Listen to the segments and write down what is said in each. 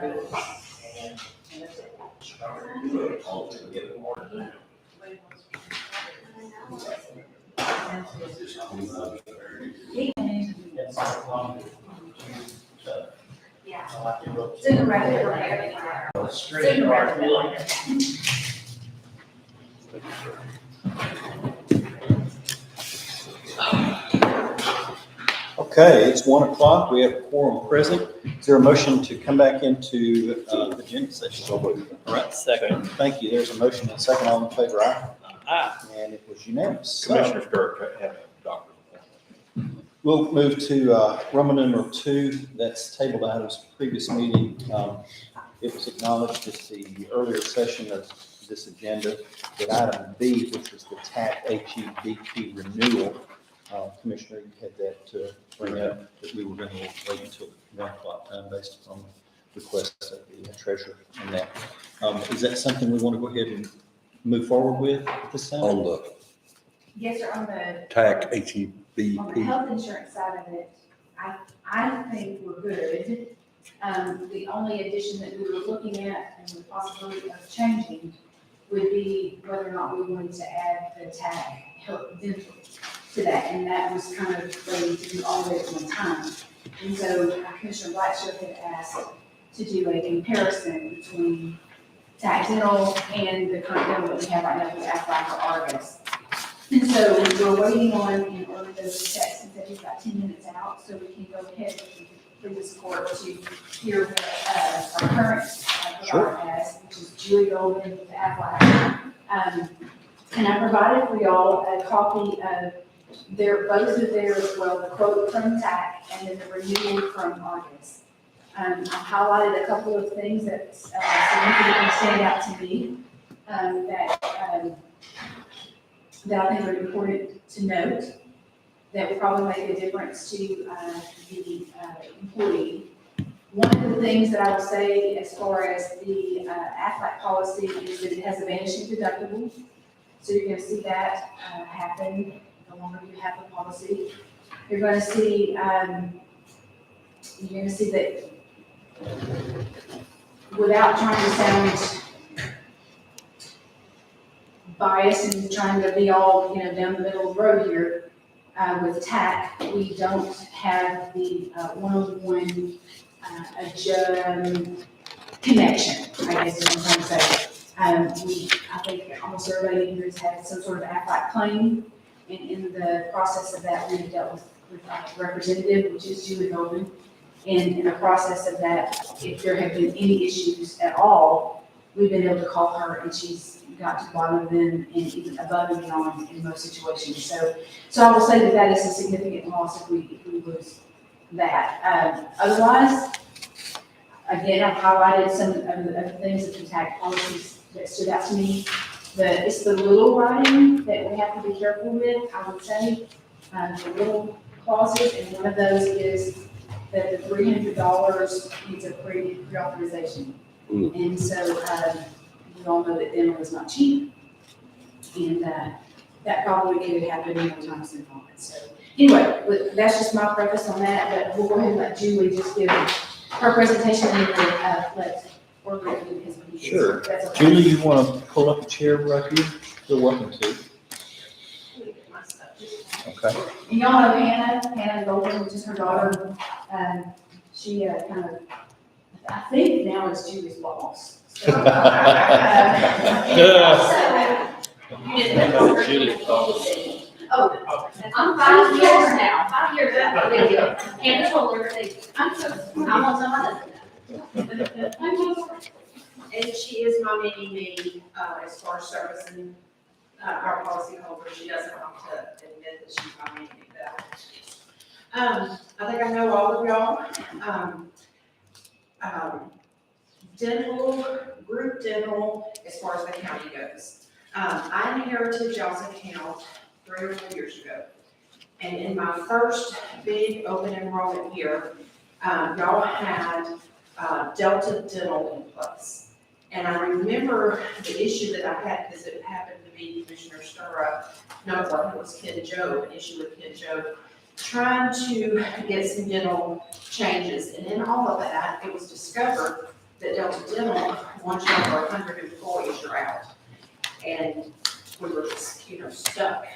Yeah. Sooner rather than later. Sooner rather than later. Okay, it's 1 o'clock. We have a quorum present. Is there a motion to come back into the agenda session? All right, Second. thank you. There's a motion and a second. All in favor, aye? Aye. And it was unanimous. So, Commissioner Stewart had a doctor's appointment. we'll move to Roman numeral 2. That's tabled out of previous meeting. It was acknowledged at the earlier session of this agenda that item B, which was the TAC HEDP renewal, Commissioner, you had that to bring up, that we were going to wait until 1 o'clock time based upon the request of the treasurer and that. Is that something we want to go ahead and move forward with at this time? On the Yes, sir, on the. TAC On the HEBP. health insurance side of it, I think we're good. The only addition that we were looking at and the possibility of changing would be whether or not we wanted to add the TAC health dental to that, and that was kind of ready to do all of it at one time. And so Commissioner Blackshear had asked to do a comparison between TAC dental and the current dental that we have right now with Aflac or Argus. And so we're waiting on, in order to check, since he's about 10 minutes out, so we can go ahead through this court to hear what our current provider has, which is Julie Golden with Aflac. And I provided for y'all a copy of both of their, well, the quote from TAC and then the renewal from Argus. I highlighted a couple of things that significantly stand out to me that I think are important to note, that will probably make a difference to the employee. One of the things that I will say as far as the Aflac policy is that it has a vanishing deductible. So you're going to see that happen the longer you have the policy. You're going to see that without trying to sound biased and trying to be all, down the middle of the road here, with TAC, we don't have the one-on-one connection, I guess is what I'm trying to say. I think almost everybody here has had some sort of Aflac claim, and in the process of that, we've dealt with our representative, which is Julie Golden. And in the process of that, if there have been any issues at all, we've been able to call her, and she's got to the bottom of them and even above and beyond in most situations. So I will say that is a significant loss if we lose that. Otherwise, again, I've highlighted some of the things that the TAC policies that stood out to me. It's the little writing that we have to be careful with, I would say, the little clauses, and one of those is that the $300 needs a pre-authorization. And so we all know that dental is not cheap, and that probably could happen anytime soon. So anyway, that's just my preface on that, but we'll go ahead and let Julie just give her presentation and then let Ortho do his piece. Sure. That's okay. Julie, you want to pull up a chair right here? You're welcome to. Okay. And y'all know Hannah Golden, which is her daughter. She kind of, I think now it's Julie's boss. So, Oh, I'm 5 years now, 5 years out. Hannah told her, I'm on some And she is my mini-me, as far as servicing, our policyholder. She doesn't want to admit that she's my mini-me, but I think I know all of y'all. Group dental, as far as the county goes. I inherited y'all's account 3 or 4 years ago. And in my first big open enrollment year, y'all had Delta Dental in place. And I remember the issue that I had, because it happened to be Commissioner Stirrup, no, it was Ken Joe, an issue with Ken Joe, trying to get some dental changes. And in all of that, it was discovered that Delta Dental, once you're over 100 employees, you're out. And we were just, stuck.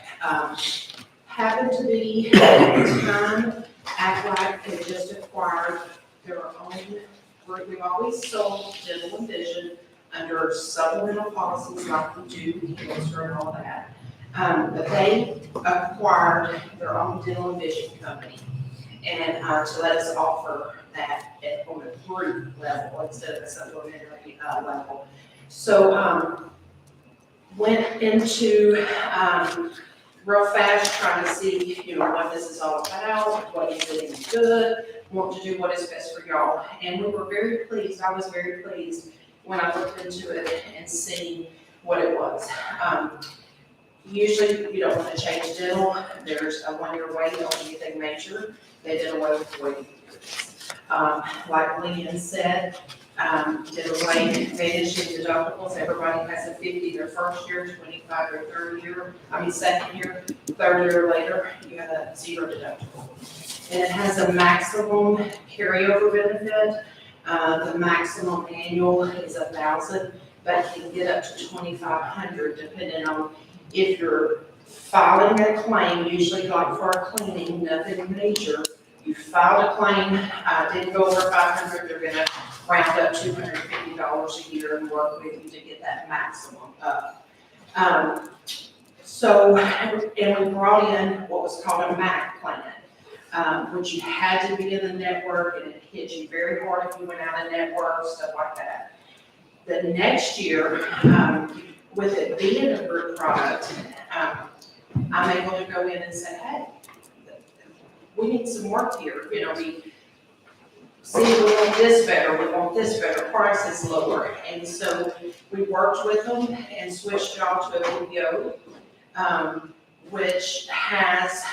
Happened to be at the time, Aflac had just acquired their own group. We've always sold dental and vision under supplemental policies like we do, cancer and all that. But they acquired their own dental and vision company, and to let us offer that on a group level instead of a supplementary level. So went into real fast trying to see, what this is all about, what is doing good, want to do what is best for y'all. And we were very pleased. I was very pleased when I looked into it and see what it was. Usually you don't want to change dental. There's a 1-year wait on anything major. They did away with the waiting periods. Like Leanne said, did away, managing deductibles. Everybody has a 50 their first year, 25 their second year, third year later, you have a 0 deductible. And it has a maximum carryover benefit. The maximum annual is $1,000, but can get up to $2,500 depending on if you're filing a claim, usually like for a cleaning, nothing major. You filed a claim, didn't go over 500, they're gonna round up $250 a year and work with you to get that maximum up. And we brought in what was called a MAC plan, which you had to be in the network, and it hit you very hard if you went out of network, stuff like that. The next year, with it being a group product, I'm able to go in and say, hey, we need some work here. We see we want this better, we want this better, price is lower. And so we worked with them and switched y'all to a PPO, which has,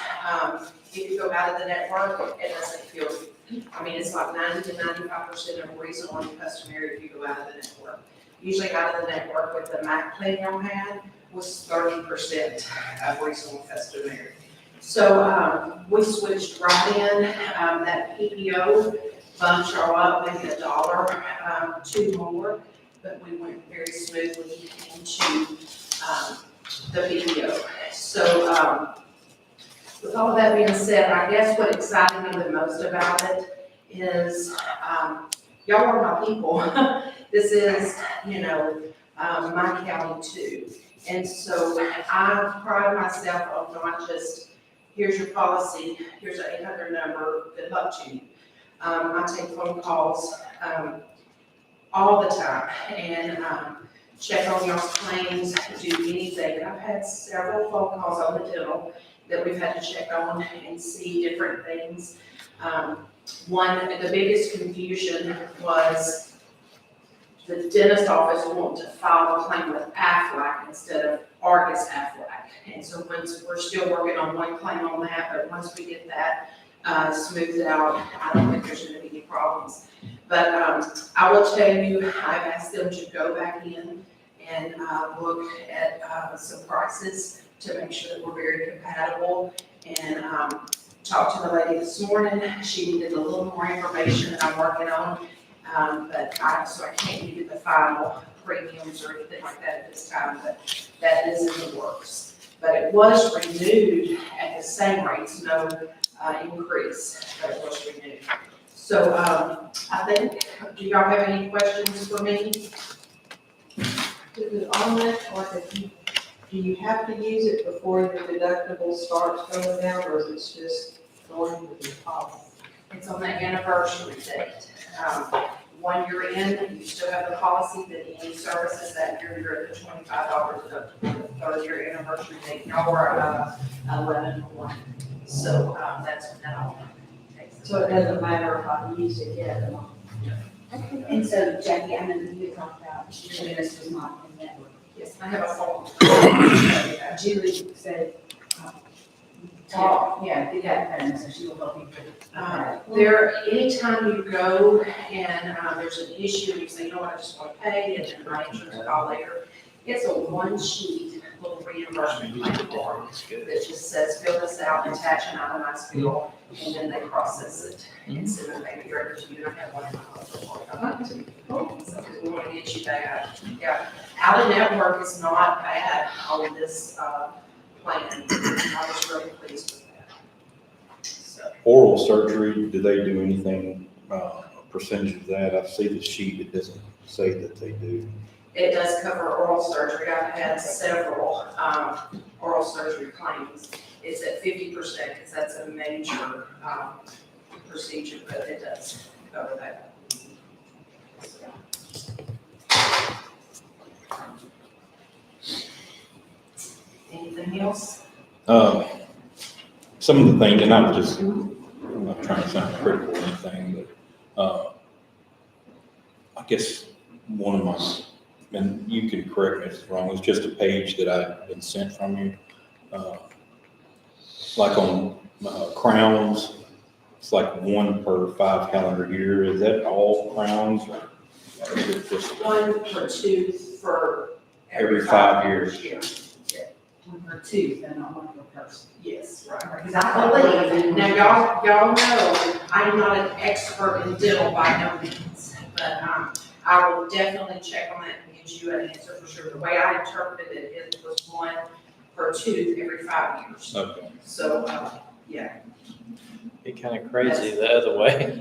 if you go out of the network, it doesn't feel, it's like 90 to 95% of reasonable and customary if you go out of the network. Usually out of the network with the MAC plan y'all had was 30% of reasonable customary. So we switched right in, that PPO bumped y'all up maybe $1, 2 more, but we went very smoothly into the PPO. So with all that being said, I guess what excited me the most about it is y'all are my people. This is, my county too. And so I pride myself on not just, here's your policy, here's an 800 number, good luck to you. I take phone calls all the time and check on y'all's claims, do anything. I've had several phone calls on the dental that we've had to check on and see different things. The biggest confusion was the dentist office wanting to file a claim with Aflac instead of Argus Aflac. And so we're still working on one claim on that, but once we get that smoothed out, I don't think there's going to be any problems. But I will tell you, I've asked them to go back in and look at some prices to make sure that we're very compatible. And talked to the lady this morning. She needed a little more information that I'm working on. So I can't give you the final premiums or anything like that at this time, but that is in the works. But it was renewed at the same rates, no increase, but it was renewed. So I think, do y'all have any questions for me? Is it on that, or do you have to use it before your deductible starts going down, or is it just going with your policy? It's on the anniversary date. 1 year in, you still have the policy that any services that you're at the $25 deductible. The 3rd year anniversary date, y'all were 11/1. So that's now. So it doesn't matter if I use it yet or not? And so Jackie, I know that you had talked about, this was not in network. Yes, I have a phone. Julie said, did that, and so she will help you with Anytime you go and there's an issue, you say, I just want to pay, and then my insurance call later. It's a 1-sheet little reimbursement claim form that just says, fill this out, attach an itemized bill, and then they process it and send it back here to you. I have one of my we want to get you that. Yeah, out of network is not bad on this, plan. I was really pleased with that. So, Oral surgery, do they do anything, a percentage of that? I see the sheet, it doesn't say that they do. it does cover oral surgery. I've had several, oral surgery claims. It's at 50% because that's a major, procedure, but it does cover that. Anything else? Some of the things, and I'm not trying to sound critical or anything, but, I guess one of my, and you can correct me if it's wrong, it's just a page that I've been sent from you. Like on, crowns, it's like 1 per 5 calendar year. Is that all crowns or is it just One per tooth for every 5 years? Yeah. One per tooth, and not one per person. Yes, right. Because I Believe, now y'all know, I'm not an expert in dental by no means, but, I will definitely check on that and get you an answer for sure. The way I interpreted it, it was 1 per tooth every 5 years. Okay. So, yeah. Be kind of crazy the other way.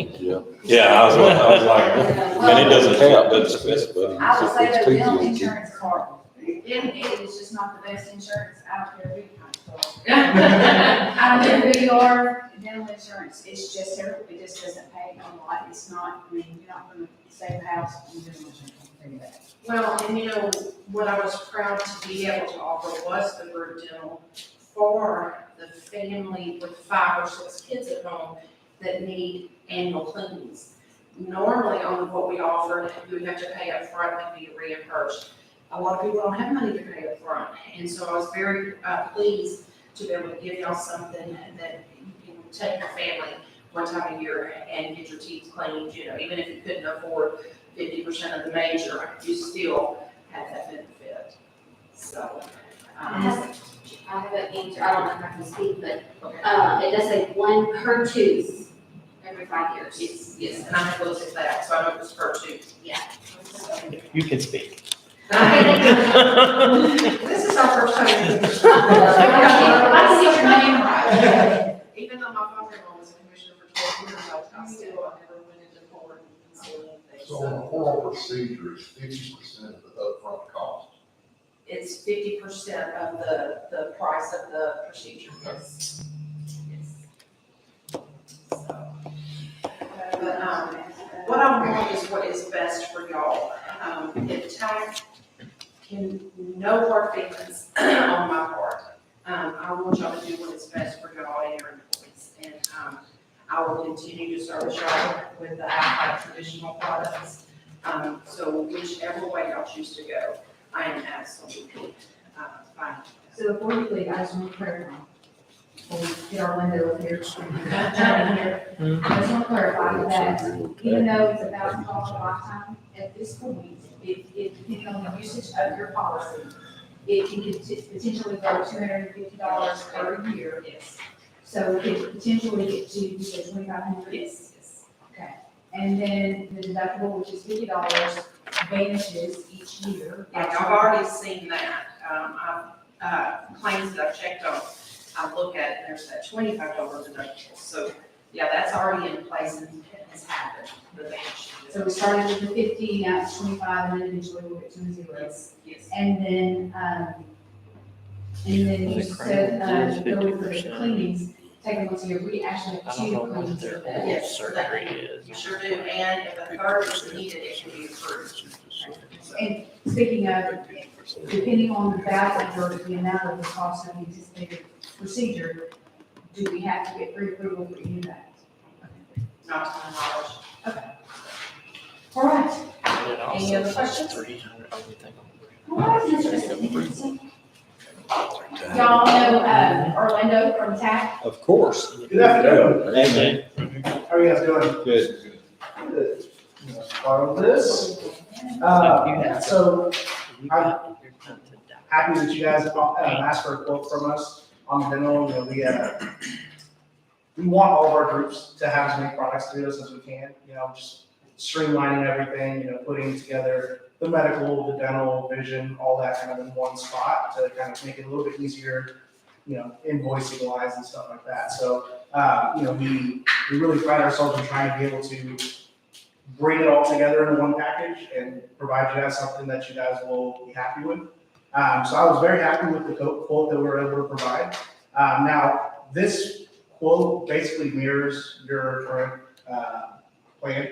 Yeah, I was like, man, it doesn't count, doesn't specify. I would say It's that too dental easy. insurance is horrible. It is just not the best insurance out there. I don't know who you are, dental insurance, it's just terrible, it just doesn't pay a lot, it's not, I mean, you're not gonna save a house on dental insurance, I'll tell you that. Well, and you know, what I was proud to be able to offer was the group dental for the family with 5 or 6 kids at home that need annual cleanings. Normally on what we offered, you would have to pay up front and be reimbursed. A lot of people don't have money to pay up front, and so I was very pleased to be able to give y'all something that you can take your family one time a year and get your teeth cleaned, you know, even if you couldn't afford 50% of the major, you still have that benefit. So, I have an answer, I don't know if I can speak, but, it does say 1 per tooth every 5 years. yes, and I have looked at that, so I know it was per tooth. Yeah. You can speak. This is our first time. I can get your name right. Even though my father-in-law was a commissioner for 12 years, I still, I never went into court and said anything. So an oral procedure is 50% of the upfront cost. It's 50% of the price of the procedure, yes. Yes. So, but, what I want is what is best for y'all. If tax can, no hard feelings on my part. I want y'all to do what is best for y'all and your employees. And, I will continue to service y'all with the outside traditional products. So whichever way y'all choose to go, I am absolutely, fine. So before you leave, I just want to clarify. Before we get our window up here. I just want to clarify that even though it's $1,000 a lifetime, at this point, it depending on the usage of your policy, it can potentially go $250 per year. Yes, So it could potentially get to, you said 2,500? yes, yes. Okay. And then the deductible, which is $50, vanishes each year. Yeah, I've already seen that. Claims that I've checked on, I look at it, and there's that $25 deductible. So, yeah, that's already in place and has happened, the vanish. So we started with the 50, now it's 25, and then eventually we'll get to the 0. Yes, yes. And then you said, go with the cleanings, take them once a year, we actually I have don't 2 know what cleanings their for that. oral Yes. surgery is. You sure do, and if a third is needed, it can be approved. So, And speaking of, depending on the value or the amount of the cost of the anticipated procedure, do we have to get pre-approval for any of that? not to my knowledge. All right. And it also Any other says questions? 300, everything. All right, Mr. Y'all know, Orlando from TAC? Of course. Good afternoon. Hey, How are you guys doing? good. Good. Start with this. So happy that you guys asked for a quote from us on the dental. You know, we want all of our groups to have as many products through us as we can. You know, just streamlining everything, putting together the medical, the dental, vision, all that kind of in one spot to kind of make it a little bit easier, invoicing wise and stuff like that. So, we really pride ourselves in trying to be able to bring it all together in one package and provide you guys something that you guys will be happy with. So I was very happy with the quote that we were able to provide. Now, this quote basically mirrors your current plan.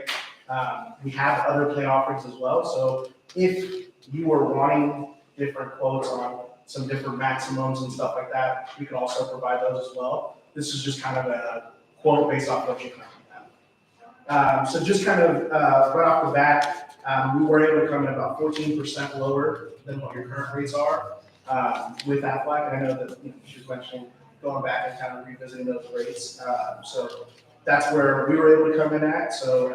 We have other plan offerings as well. So if you were wanting different quotes on some different maximums and stuff like that, we can also provide those as well. This is just kind of a quote based off what you currently have. So just kind of right off the bat, we were able to come in about 14% lower than what your current rates are with Aflac. And I know that she was mentioning going back and kind of revisiting those rates. So that's where we were able to come in at. So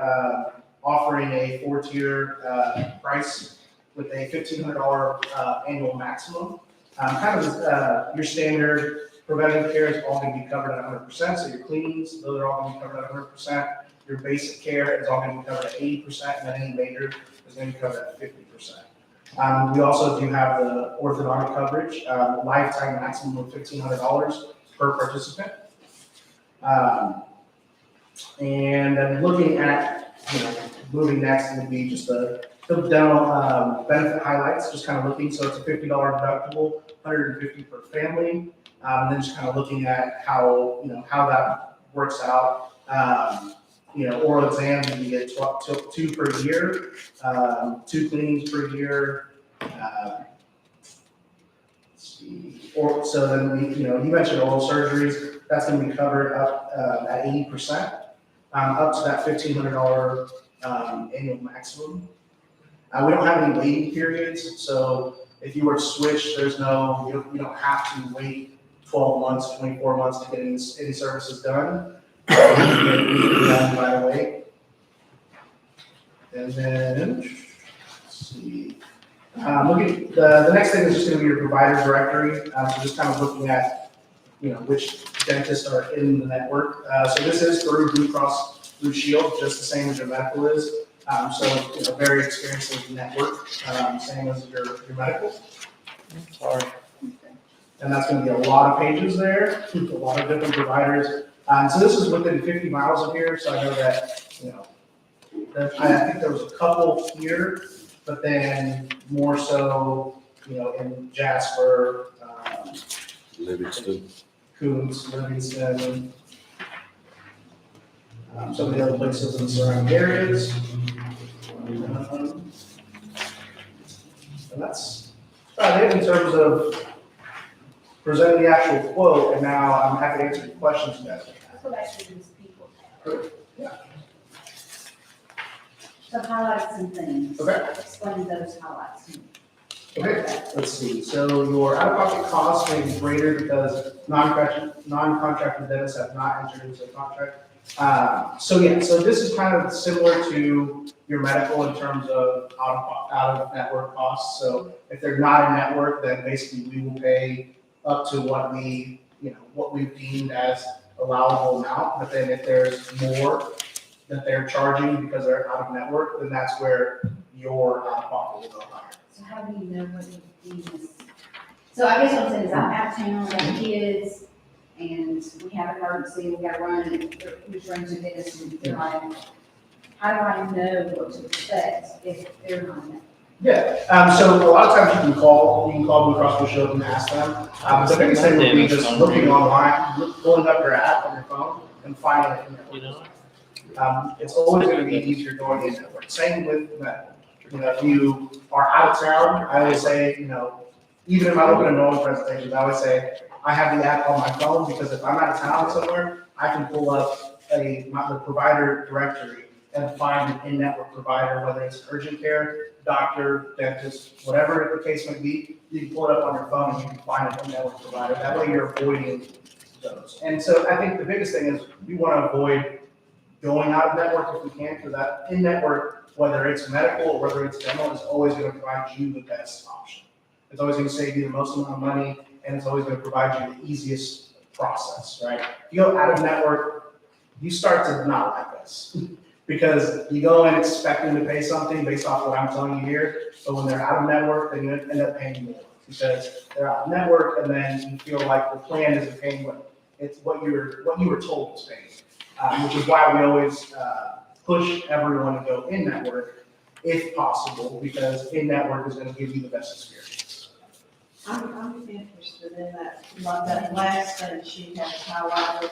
offering a 4-tier price with a $1,500 annual maximum. Kind of your standard preventive care is all going to be covered at 100%. So your cleanings, those are all going to be covered at 100%. Your basic care is all going to be covered at 80%, and then any major is going to be covered at 50%. We also do have the orthodontic coverage, lifetime maximum of $1,500 per participant. And then looking at, moving next would be just the dental benefit highlights, just kind of looking. So it's a $50 deductible, $150 per family. And then just kind of looking at how, how that works out. Oral exams, you get 2 per year, 2 cleanings per year. Let's see. So then you mentioned oral surgeries. That's going to be covered up at 80%, up to that $1,500 annual maximum. We don't have any waiting periods, so if you were to switch, you don't have to wait 12 months, 24 months to get any services done. You can get it done right away. And then, let's see. Looking, the next thing is just going to be your provider directory. So just kind of looking at, which dentists are in the network. So this is through Blue Cross Blue Shield, just the same as your medical is. So, very experienced in the network, same as your medical. Sorry. And that's going to be a lot of pages there, a lot of different providers. So this is within 50 miles of here, so I know that, I think there was a couple here, but then more so, in Jasper, Livingston. Coons, Livingston, some of the other places in the surrounding areas. And that's about it in terms of presenting the actual quote, and now I'm happy to answer your questions you guys have. Let's go back to these people. Yeah. So highlights and things. Okay. Explain those highlights to me. Okay, let's see. So your out-of-pocket costs may be greater because non-contracted dentists have not entered into a contract. So this is kind of similar to your medical in terms of out-of-network costs. So if they're not in network, then basically we will pay up to what we've deemed as allowable amount. But then if there's more that they're charging because they're out of network, then that's where your out-of-pocket will go higher. So how do you know what you do? So I guess what I'm saying is I'm out of town, I got kids, and we have an emergency, we gotta run, and who's running to this, and they're like, how do I know what to expect if they're not in? Yeah, so a lot of times you can call Blue Cross Blue Shield and ask them. The biggest thing would be just looking online, pulling up your app on your phone and finding it in there. It's always gonna be easier going in network. Same with medical. If you are out of town, I always say, even in my open enrollment presentations, I always say, I have the app on my phone because if I'm out of town somewhere, I can pull up the provider directory and find an in-network provider, whether it's urgent care, doctor, dentist, whatever the case may be. You can pull it up on your phone and you can find an in-network provider. That way you're avoiding those. And so I think the biggest thing is we want to avoid going out of network if we can, because that in-network, whether it's medical or whether it's dental, is always going to provide you the best option. It's always going to save you the most amount of money, and it's always going to provide you the easiest process, right? If you go out of network, you start to not like us. Because you go in expecting to pay something based off what I'm telling you here, but when they're out of network, then you end up paying more. Because they're out of network, and then you feel like the plan isn't paying what you were told was paying. Which is why we always push everyone to go in network if possible, because in network is going to give you the best experience. I'm interested in that, like that last thing she had highlighted.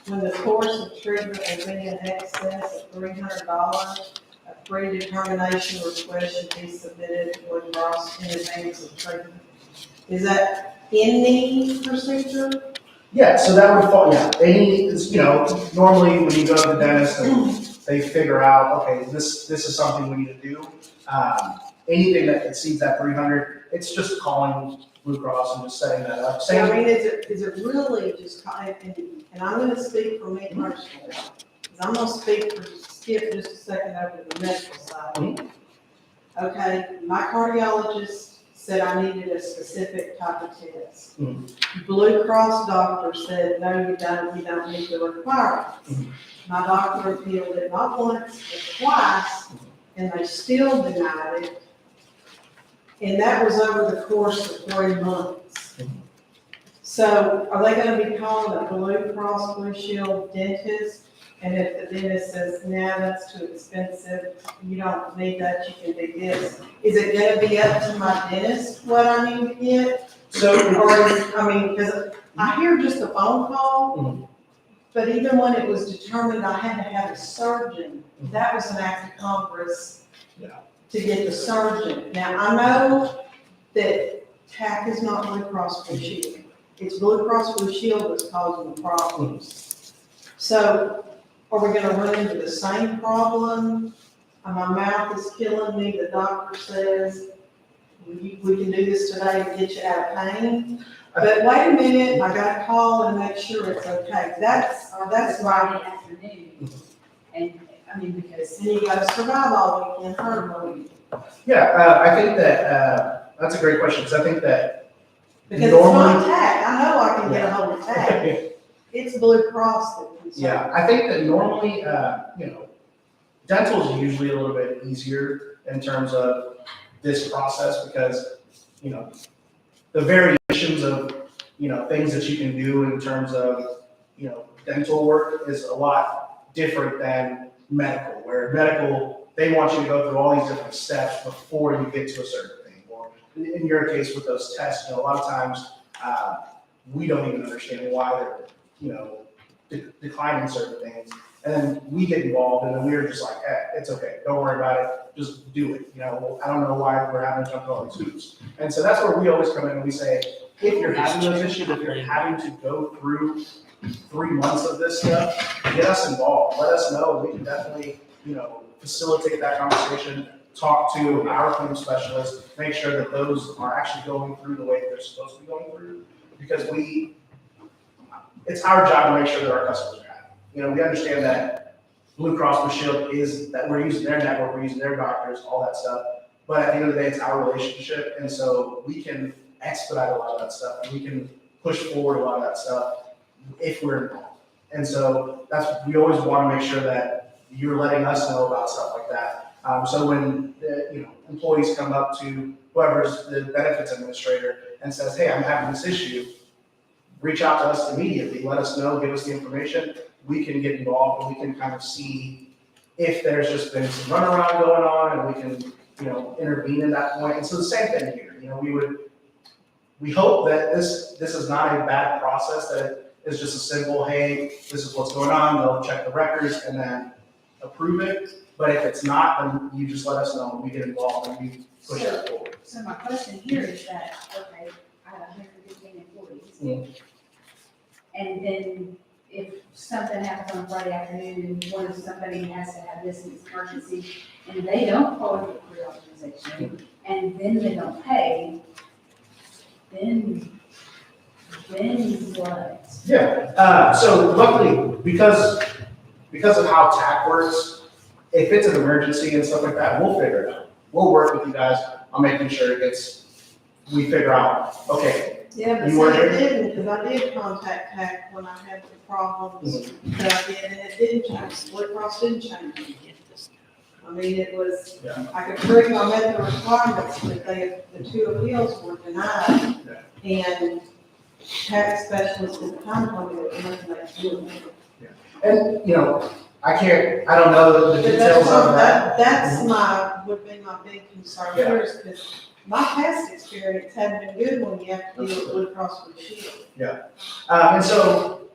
When the course of treatment will be in excess of $300, a predetermination request should be submitted to Blue Cross in advance of treatment. Is that any procedure? Yeah, so that would fall, yeah, normally when you go to the dentist and they figure out, okay, this is something we need to do. Anything that exceeds that 300, it's just calling Blue Cross and just setting that up. So, I mean, is it really just, and I'm gonna speak for me personally, because I'm gonna skip just a second over the medical side. Okay, my cardiologist said I needed a specific type of test. Blue Cross doctor said, no, you don't meet the requirements. My doctor appealed it not once, but twice, and they still denied it. And that was over the course of 3 months. So are they gonna be calling a Blue Cross Blue Shield dentist? And if the dentist says, nah, that's too expensive, you don't need that, you can do this. Is it gonna be up to my dentist what I need to get? Because I hear just a phone call, but even when it was determined I had to have a surgeon, that was an act of Congress to get the surgeon. Now, I know that TAC is not Blue Cross Blue Shield. It's Blue Cross Blue Shield that's causing the problems. So, are we gonna run into the same problem? My mouth is killing me, the doctor says, we can do this today to get you out of pain. But wait a minute, I gotta call and make sure it's okay. That's Friday why, afternoon. And, I mean, because and you gotta survive all weekend, hurt all weekend. Yeah, I think that, that's a great question, because I think that Because it's not normally. TAC, I know I can get a hold of TAC. It's Blue Cross that concerns. Yeah, I think that normally, dental is usually a little bit easier in terms of this process because, the variations of, things that you can do in terms of, dental work is a lot different than medical, where medical, they want you to go through all these different steps before you get to a certain thing. Or in your case with those tests, a lot of times, we don't even understand why they're, declining certain things. And then we get involved and then we're just like, it's okay, don't worry about it, just do it. I don't know why we're having to jump through all these hoops. And so that's where we always come in and we say, if you're having those issues, if you're having to go through 3 months of this stuff, get us involved, let us know. We can definitely, facilitate that conversation, talk to our claim specialist, make sure that those are actually going through the way that they're supposed to be going through. Because it's our job to make sure that our customers are happy. We understand that Blue Cross Blue Shield is that we're using their network, we're using their doctors, all that stuff. But at the end of the day, it's our relationship, and so we can expedite a lot of that stuff, and we can push forward a lot of that stuff if we're involved. And so we always want to make sure that you're letting us know about stuff like that. So when employees come up to whoever's the benefits administrator and says, hey, I'm having this issue, reach out to us immediately, let us know, give us the information, we can get involved and we can kind of see if there's just been some runaround going on and we can, intervene at that point. And so the same thing here, we hope that this is not a bad process, that it's just a simple, hey, this is what's going on, they'll check the records and then approve it. But if it's not, then you just let us know and we get involved and we push that forward. So my question here is that, okay, I have 115 employees. And then if something happens on Friday afternoon and somebody has to have this in this emergency, and they don't follow the pre-authorization, and then they don't pay, then what? Yeah, so luckily, because of how TAC works, if it's an emergency and stuff like that, we'll figure it out. We'll work with you guys on making sure we figure out, okay, Yeah, but You see, were it here? didn't, because I did contact TAC when I had the problems that I did, and it didn't change, Blue Cross didn't change. I mean, it was, Yeah. I could prove I met the requirements, but the two appeals were denied. And tax specialist at the time told me that nothing they could do. And, you know, I don't know the But details of that. that's would be my big concern here, is because my past experience hadn't been good when you have to deal with Blue Cross Blue Shield. And so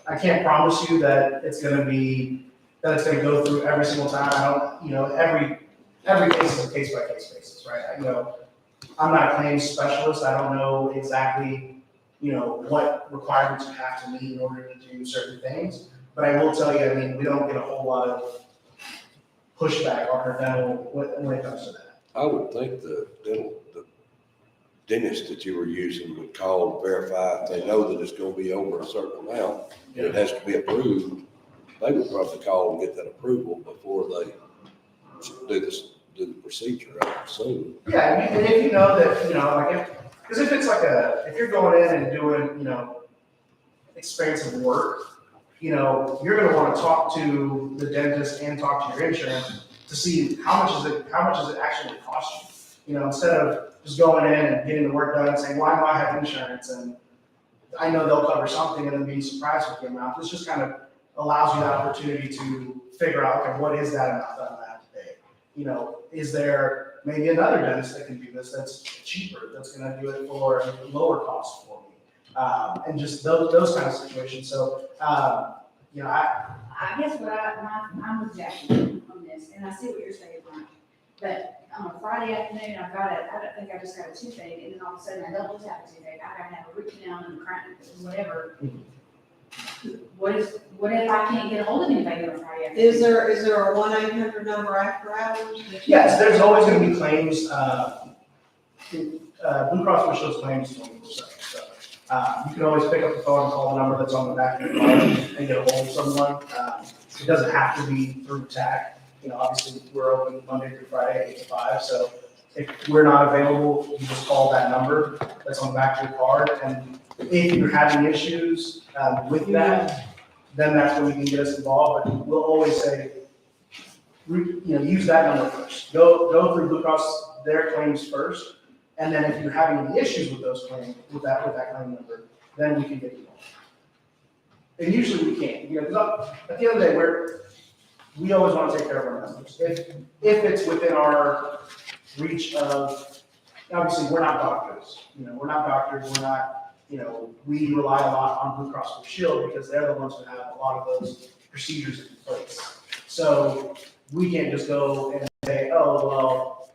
I can't promise you that it's gonna go through every single time. I don't, you know, every case is a case by case basis, right? You know, I'm not a claims specialist. I don't know exactly, you know, what requirements you have to meet in order to do certain things. But I will tell you, I mean, we don't get a whole lot of pushback on our dental when it comes to that. I would think the dentist that you were using would call and verify if they know that it's gonna be over a certain amount, and it has to be approved. They would probably call and get that approval before they do the procedure, I would assume. Yeah, and if you know that, you know, like because if it's like if you're going in and doing, you know, expensive work, you know, you're gonna wanna talk to the dentist and talk to your insurance to see how much is it actually cost you? You know, instead of just going in and getting the work done and saying, why do I have insurance? And I know they'll cover something and then being surprised with the amount. This just kind of allows you the opportunity to figure out, okay, what is that amount that I'm gonna have to pay? You know, is there maybe another dentist that can do this that's cheaper, that's gonna do it for a lower cost for me? And just those kind of situations. So, you know, I guess I'm with Jackie on this, and I see what you're saying, Mike. But on a Friday afternoon, I just got a toothache, and then all of a sudden I don't just have a toothache, I gotta have a root canal and crack, whatever. What if I can't get a hold of anybody on a Friday afternoon? Is there a 1-800 number after hours? yes, there's always gonna be claims, Blue Cross Blue Shield's claims 24/7. So, you can always pick up the phone and call the number that's on the back of your card and get a hold of someone. It doesn't have to be through TAC. You know, obviously, we're open Monday through Friday, 8 to 5. So if we're not available, you just call that number that's on the back of your card. And if you're having issues with that, then that's when you can get us involved. But we'll always say, you know, use that number first. Go through Blue Cross, their claims first. And then if you're having any issues with those claims, with that claim number, then we can get you involved. And usually we can, you know, because at the end of the day, we always want to take care of our members. If it's within our reach of, obviously, we're not doctors. You know, we're not, you know, we rely a lot on Blue Cross Blue Shield because they're the ones who have a lot of those procedures in place. So we can't just go and say, oh, well,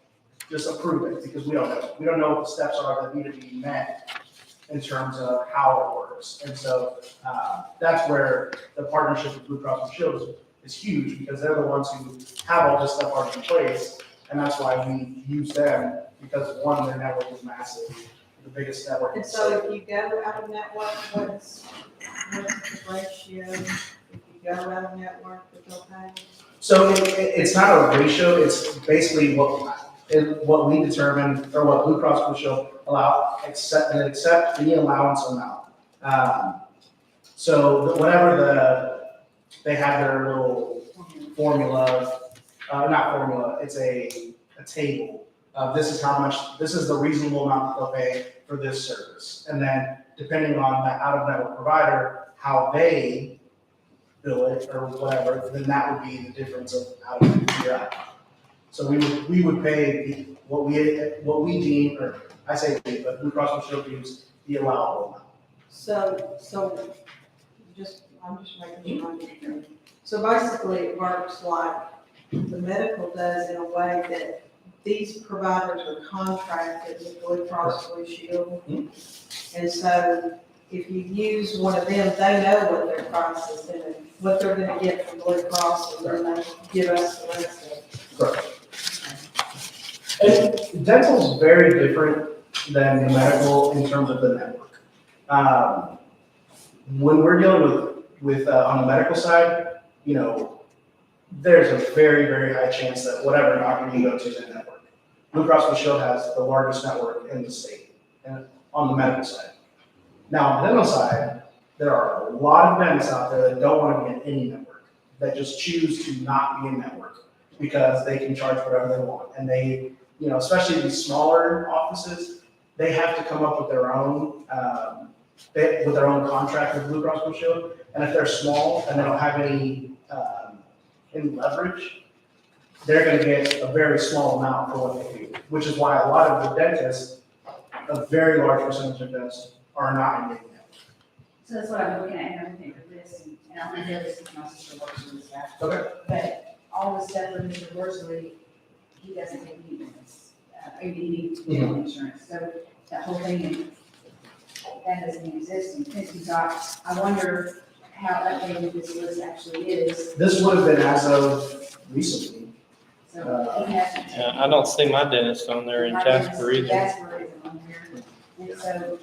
just approve it, because we don't know. We don't know what the steps are that need to be met in terms of how it works. And so that's where the partnership with Blue Cross Blue Shield is huge, because they're the ones who have all this stuff already in place. And that's why we use them, because one, their network is massive, the biggest network. And so if you go out of network, what's the ratio? If you go out of network, it's okay? So it's not a ratio, it's basically what we determine, or what Blue Cross Blue Shield accept the allowance amount. So whenever they have their little formula, not formula, it's a table. This is the reasonable amount that they'll pay for this service. And then depending on the out-of-network provider, how they bill it or whatever, then that would be the difference of how to figure out. So we would pay what we deem, or I say we, but Blue Cross Blue Shield deems the allowable amount. So I'm just making sure I'm clear. So basically, it works like the medical does, in a way that these providers are contracted with Blue Cross Blue Shield. And so if you use one of them, they know what their price is gonna, what they're gonna get from Blue Cross, and then they give us the rest of it. Correct. And dental is very different than the medical in terms of the network. When we're dealing with on the medical side, you know, there's a very, very high chance that whatever doctor you go to is in network. Blue Cross Blue Shield has the largest network in the state, and on the medical side. Now, on the dental side, there are a lot of dentists out there that don't want to be in any network, that just choose to not be in network because they can charge whatever they want. And they, especially these smaller offices, they have to come up with their own, contract with Blue Cross Blue Shield. And if they're small and they don't have any leverage, they're gonna get a very small amount for what they do, which is why a lot of the dentists, a very large percentage of dentists, are not in network. So that's what I'm looking at, and I'm looking for this, and I don't know this is my sister works with this guy. Okay. But all the stuff with Mr. Worsley, he doesn't take any insurance, any insurance, so that whole thing, that doesn't exist in Quincy docs. I wonder how updated this list actually is, This would have been as of recently. so he hasn't. Yeah, I don't see my dentist on there in Jasper either. Jasper isn't on here, and so,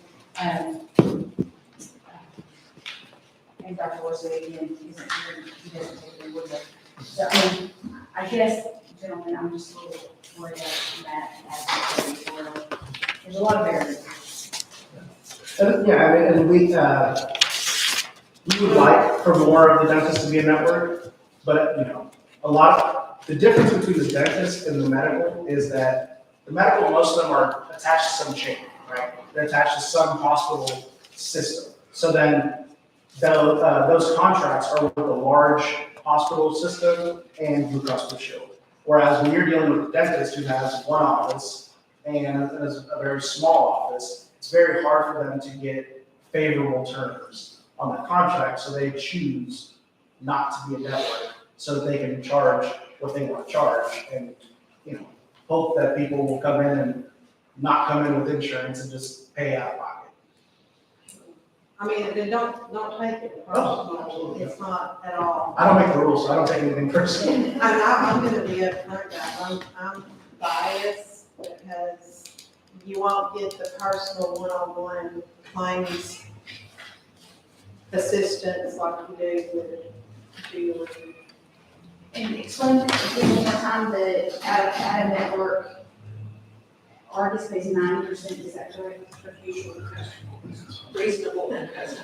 and Dr. Worsley again isn't here, he doesn't take it with him. So, I guess, gentlemen, I'm just a little worried about that. There's a lot of variables. And we would like for more of the dentists to be a network, but, the difference between the dentist and the medical is that the medical, most of them are attached to some chain, right? They're attached to some hospital system. So then those contracts are with the large hospital system and Blue Cross Blue Shield. Whereas when you're dealing with a dentist who has one office and a very small office, it's very hard for them to get favorable terms on that contract, so they choose not to be a network so that they can charge what they want to charge and, hope that people will come in and not come in with insurance and just pay out of pocket. I mean, then don't take it personal, it's not at all. I don't make the rules, so I don't take anything personally. I'm gonna be upfront, guys, I'm biased because you won't get the personal one-on-one claims assistance like you do with Julie. And explain to me one more time, the out of network, Argus pays 90%, is that correct? Reasonable and cousin.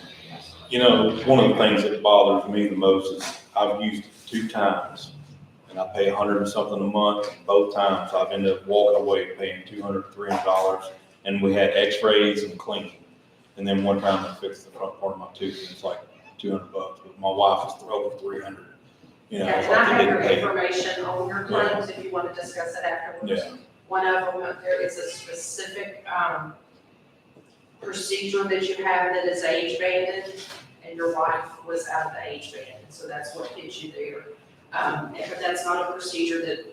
One of the things that bothers me the most is I've used it 2 times and I pay $100 and something a month. Both times I've ended up walking away paying $200, $300, and we had x-rays and cleaning. And then one time I fixed the front part of my tooth and it's like $200, but my wife is over $300. Yeah, it's and I like they have didn't your pay. information on your claims if you want to discuss it afterwards. Yeah. One of them, there is a specific, procedure that you have that is age banded, and your wife was out of the age band, so that's what hit you there. But that's not a procedure that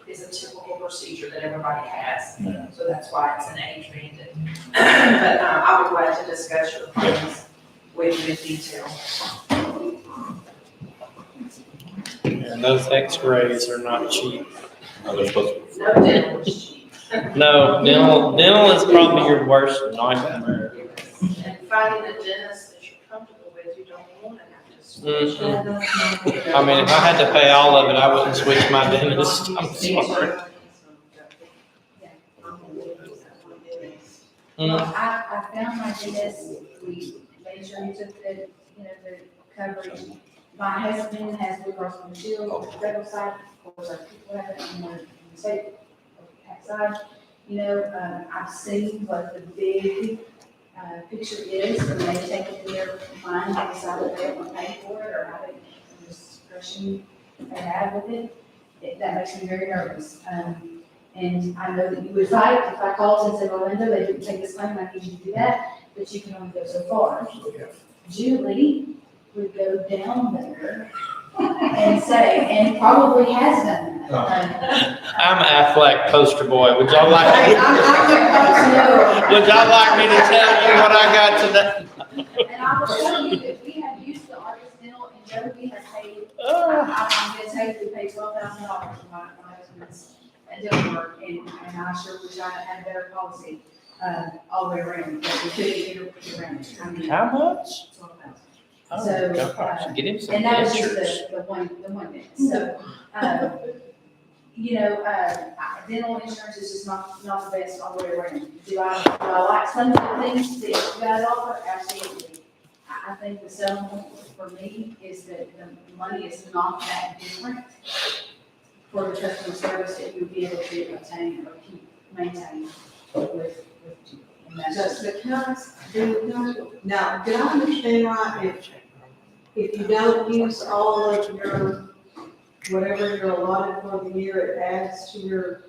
is a typical procedure that everybody has, Yeah. so that's why it's an age banded. But I would like to discuss your claims with you in detail. And those x-rays are not cheap. They're supposed to No dental is cheap. No, dental is probably your worst nightmare. And finding a dentist that you're comfortable with, you don't want to have to switch. I mean, if I had to pay all of it, I wouldn't switch my dentist. I'm sorry. Well, I found my dentist, we made sure he took the coverage. My husband has Blue Cross Blue Shield, the federal side, of course, our people have it on the state side. I've seen what the big picture is, and they take it in their mind, they decide if they want to pay for it, or how they, discretion they have with it. That makes me very nervous. And I know that you would fight if I called and said, Orlando, they didn't take this claim, I need you to do that, but you can only go so far. Julie would go down there and say, and probably has done that. I'm Affleck poster boy. Would y'all like me? No. Would y'all like me to tell you what I got today? And I will tell you that we have used the Argus Dental, and Joe, we have paid, I'm gonna tell you, we paid $12,000 for my husband's dental work, and I sure wish I had a better policy, all the way around, but we couldn't get around it. I mean, How much? $12,000. Oh, So, gosh, get him some And that was insurance. just the one bit, so, Dental insurance is just not the best all the way around. Do I like some of the things that you guys offer? Absolutely. I think the selling point for me is that the money is not that different for the customer service that you'll be able to obtain or maintain with. And that's just- Now, did I understand right, if you don't use all of your, whatever you're allotted for the year, it adds to your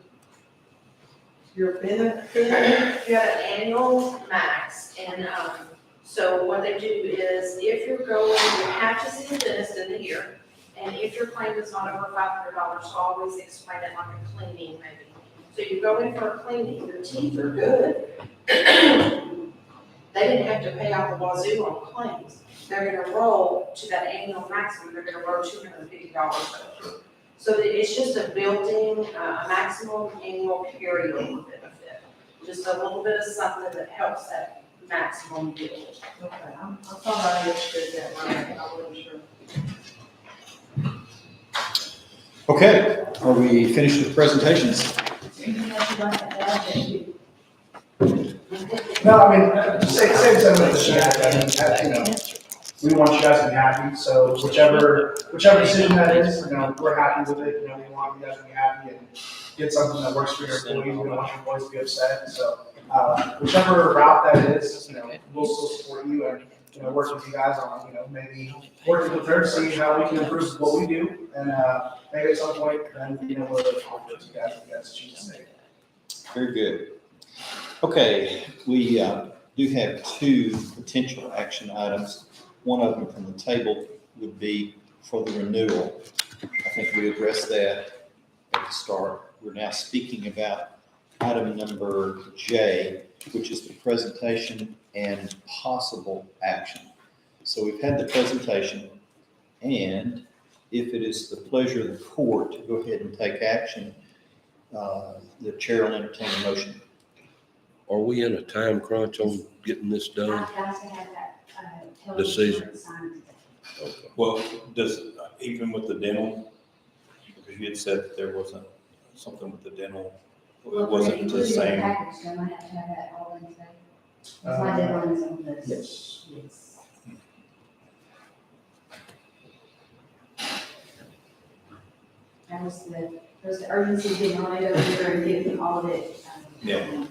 benefit? You got an annual max, and, so what they do is, if you're going, you have to see a dentist in the year, and if your claim is not over $500, always explain it like a cleaning maybe. So you go in for a cleaning, your teeth are good. They didn't have to pay out the wazoo on claims. They're gonna roll to that annual maximum, they're gonna roll $250 over. So that it's just a built-in, a maximum annual carryover benefit. Just a little bit of something that helps that maximum build. Okay, I thought I understood that right, I wasn't sure. Okay, are we finished with presentations? Anything else you'd like to add that you? No, I mean, same sentiment that she had, I mean, we want you guys to be happy, so whichever decision that is, we're happy with it, we want you guys to be happy and get something that works for your employees, we don't want your employees to be upset, so, whichever route that is, we'll still support you and, work with you guys on, maybe working with her to see how we can improve what we do, and, maybe at some point, then, we'll offer it to you guys if you guys choose to stay. Very good. Okay, we do have two potential action items. One of them from the table would be for the renewal. I think we addressed that at the start. We're now speaking about item number J, which is the presentation and possible action. So we've had the presentation, and if it is the pleasure of the court to go ahead and take action, the chair will entertain a motion. Are we in a time crunch on getting this done? I've got to have that, health Decision. insurance signed today. Okay. Well, even with the dental, because you had said that there wasn't something with the dental, it wasn't the Including same. package, don't I have to have that all in today? My deadline is on this. Yes. Yes. That was the urgency getting on it over here and getting all of it. Yeah.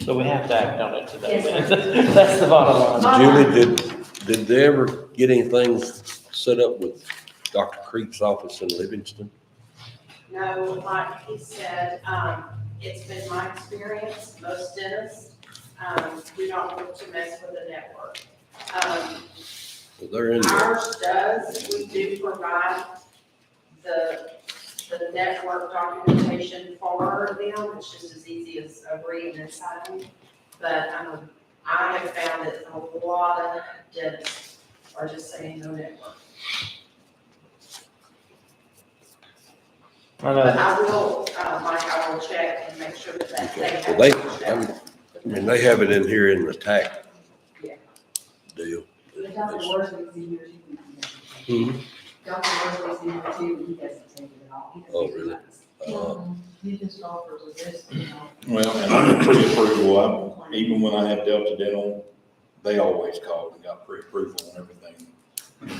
So we have to act on it today. Yes, That's the bottom line. Julie, did they ever get anything set up with Dr. Creek's office in Livingston? No, like he said, it's been my experience, most dentists, do not look to mess with the network. Well, they're in there. Ours does, we do provide the network documentation for them, it's just as easy as reading and signing. But, I have found that a lot of dentists are just saying no network. I But know. I will, Mike, I will check and make sure that they have. Well, I mean, they have it in here in the tax Yeah. deal. But Dr. Worsley's in here too. Hmm. Dr. Worsley's in here too, and he doesn't take it at all. He doesn't Oh, take really? it. He just offers a discount. Well, and I'm pre-approval, even when I have Delta Dental, they always called and got pre-approval on everything.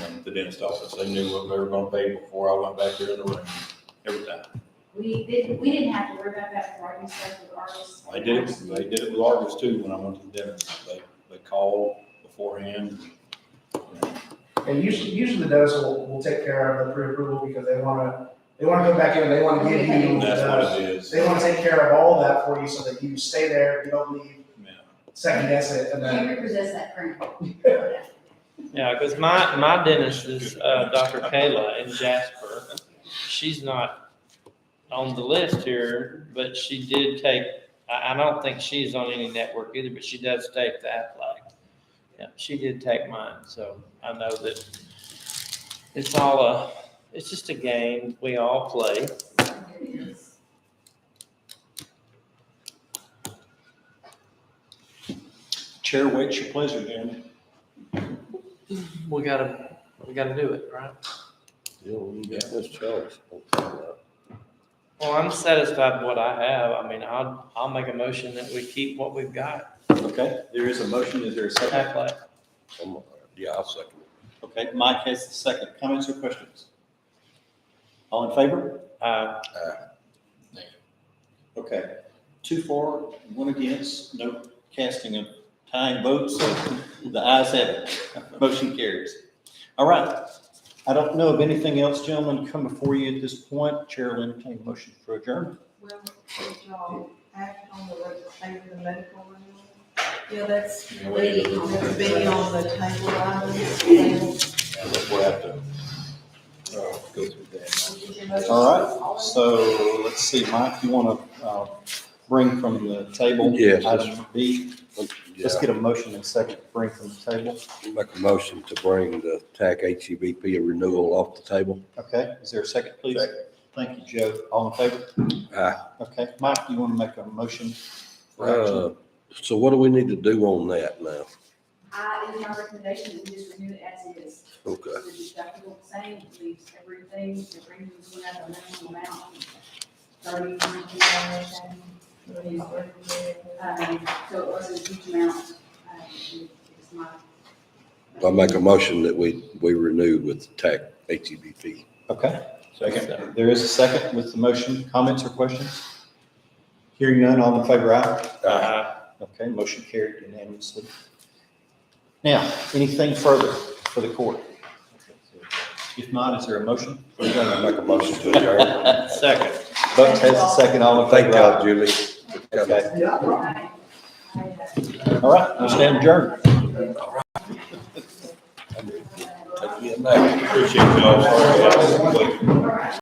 And the dentist office, they knew what they were gonna pay before I went back there in the room, every time. We didn't have to worry about that for our stuff with ours. They did it with Argus too, when I went to the dentist, they called beforehand. And usually the dentist will take care of the pre-approval because they wanna go back in and they wanna give you, That's what it is. they wanna take care of all that for you so that you stay there, you don't leave, Yeah. second guess it, and then. He represents that crown. Yeah, because my dentist is Dr. Kayla in Jasper. She's not on the list here, but she did take, I don't think she's on any network either, but she does take the Aflac. Yeah, she did take mine, so I know that it's just a game we all play. Chair waits your pleasure, gentlemen. We gotta do it, right? You got this choice. Well, I'm satisfied with what I have. I mean, I'll make a motion that we keep what we've got. Okay, there is a motion. Is there a second? Act like, Yeah, I'll second it. Okay, Mike has the second. Comments or questions? All in favor? Okay, 2 for, 1 against, no casting of tying votes, so the ayes have it. Motion carries. All right, I don't know of anything else, gentlemen, come before you at this point. Chair will entertain a motion for adjournment. Well, did y'all act on the legislative and medical renewal? Yeah, that's be on the table items. We'll have to, Go through that. All right, so let's see, Mike, you want to bring from the table? Yes. Item B. Let's yeah, get a motion and second to bring from the table. make a motion to bring the TAC HEBP renewal off the table. Okay, is there a second, please? Thank you, Joe. All in favor? Aye. Okay, Mike, you want to make a motion for action? So what do we need to do on that now? In my recommendation, we just renew it as is. Okay. The deductible the same, it leaves everything, the premiums went up a minimum amount, $30. So it wasn't a huge amount, it's my. I make a motion that we renew with TAC HEBP. Okay, there is a second with the motion. Comments or questions? Hearing none, all in favor, aye? Okay, motion carried unanimously. Now, anything further for the court? If not, is there a motion? I make a motion to adjourn. second. Bucks has a second, all in Thank favor, y'all, aye? Julie. Okay, all right, we stand adjourned. Take me a nap. Appreciate y'all. Sorry about the wait.